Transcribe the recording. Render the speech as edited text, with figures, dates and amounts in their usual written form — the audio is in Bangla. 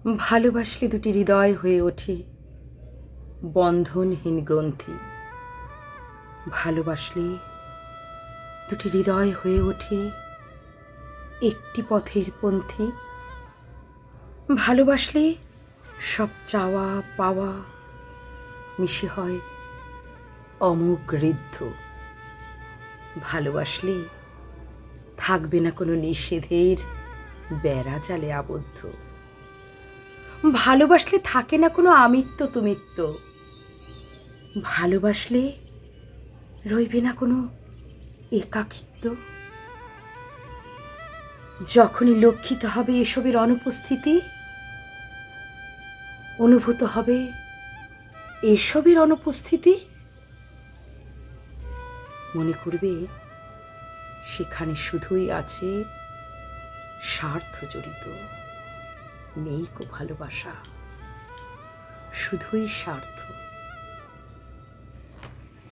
ভালোবাসলে দুটি হৃদয় হয়ে ওঠে বন্ধনহীন গ্রন্থি। ভালোবাসলে দুটি হৃদয় হয়ে ওঠে একটি পথের পন্থী। ভালোবাসলে সব চাওয়া পাওয়া মিশে হয় অমোঘ ঋদ্ধ। ভালোবাসলে থাকবে না কোনো নিষেধের বেড়া জালে আবদ্ধ। ভালোবাসলে থাকে না কোনো আমিত্ব তুমিত্ব। ভালোবাসলে রইবে না কোনো একাকিত্ব। যখনই লক্ষিত হবে এসবের অনুপস্থিতি, অনুভূত হবে এসবের অনুপস্থিতি, মনে করবে সেখানে শুধুই আছে স্বার্থ জড়িত। নেই কো ভালোবাসা, শুধুই স্বার্থ।